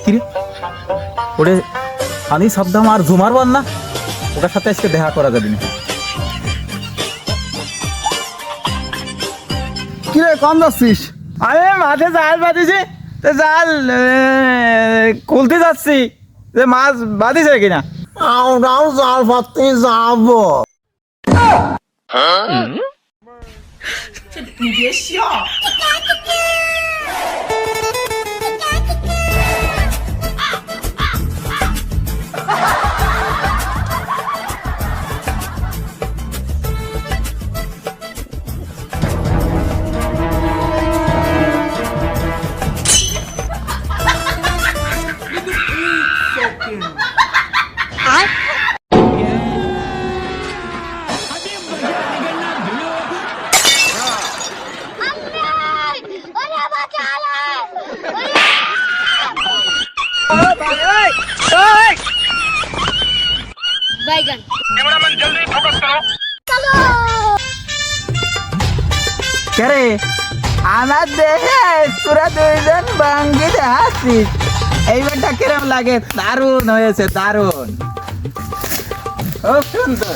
কিরে ওরে আমি সাবধান আর ঝুমার বল না, ওটার সাথে আজকে দেখা করা যাবে না। কিরে কম যাচ্ছিস? আমি মাঠে জাল বাঁধিছি, তো জাল খুলতে যাচ্ছি যে মাছ বাঁধিছে কিনা। আমরাও জাল পাততে যাবো। बैगन कैमरामैन जल्दी फोकस करो। चलो কে আমার দেখে তোরা দুইজন বাঙ্গিতে হাসছিস, এইবারটা কিরম লাগে? দারুণ হয়েছে, দারুণ, খুব সুন্দর।